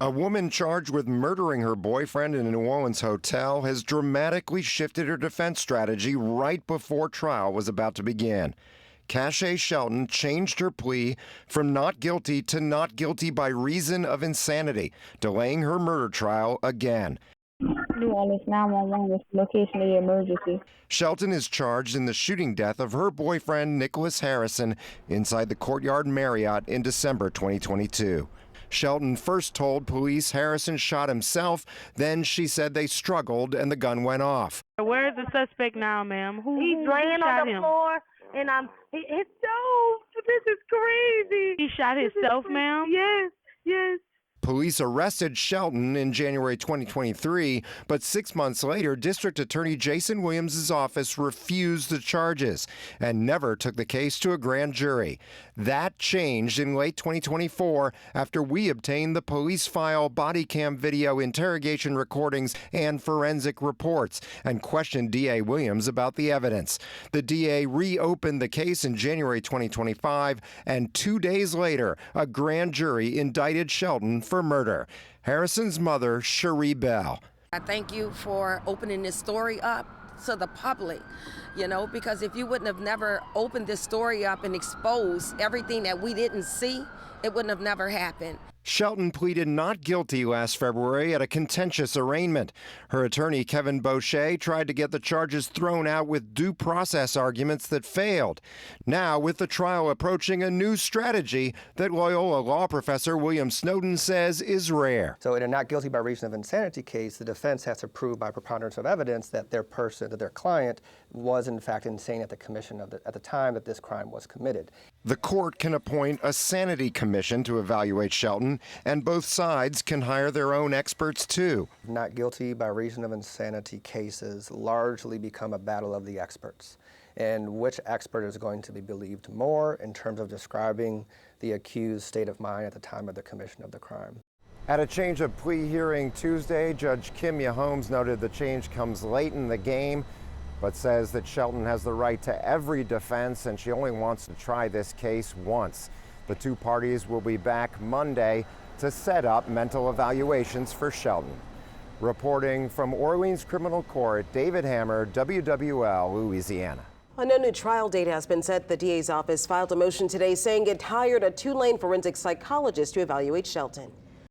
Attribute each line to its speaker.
Speaker 1: A woman charged with murdering her boyfriend in a New Orleans hotel has dramatically shifted her defense strategy right before trial was about to begin. Cache Shelton changed her plea from not guilty to not guilty by reason of insanity, delaying her murder trial again.
Speaker 2: New Orleans 911 is location of the emergency.
Speaker 1: Shelton is charged in the shooting death of her boyfriend, Nicholas Harrison, inside the Courtyard Marriott in December 2022. Shelton first told police Harrison shot himself, then she said they struggled and the gun went off.
Speaker 3: Where is the suspect now, ma'am?
Speaker 4: He's laying on the floor, and it's so, this is crazy.
Speaker 3: He shot himself, ma'am?
Speaker 4: Yes, yes.
Speaker 1: Police arrested Shelton in January 2023, but 6 months later, District Attorney Jason Williams' office refused the charges and never took the case to a grand jury. That changed in late 2024 after we obtained the police file, body cam video, interrogation recordings, and forensic reports and questioned DA Williams about the evidence. The DA reopened the case in January 2025, and 2 days later, a grand jury indicted Shelton for murder. Harrison's mother, Cherie Bell.
Speaker 5: I thank you for opening this story up to the public, because if you wouldn't have never opened this story up and exposed everything that we didn't see, it wouldn't have never happened.
Speaker 1: Shelton pleaded not guilty last February at a contentious arraignment. Her attorney, Kevin Boucher, tried to get the charges thrown out with due process arguments that failed. Now, with the trial approaching, a new strategy that Loyola law professor William Snowden says is rare.
Speaker 6: So in a not guilty by reason of insanity case, the defense has to prove by preponderance of evidence that their client was in fact insane at the time that this crime was committed.
Speaker 1: The court can appoint a sanity commission to evaluate Shelton, and both sides can hire their own experts too.
Speaker 6: Not guilty by reason of insanity cases largely become a battle of the experts, and which expert is going to be believed more in terms of describing the accused's state of mind at the time of the commission of the crime.
Speaker 1: At a change of plea hearing Tuesday, Judge Kimya Holmes noted the change comes late in the game, but says that Shelton has the right to every defense and she only wants to try this case once. The two parties will be back Monday to set up mental evaluations for Shelton. Reporting from Orleans Criminal Court, David Hammer, WWL, Louisiana.
Speaker 7: A no new trial date has been set. The DA's office filed a motion today saying it hired a Tulane forensic psychologist to evaluate Shelton.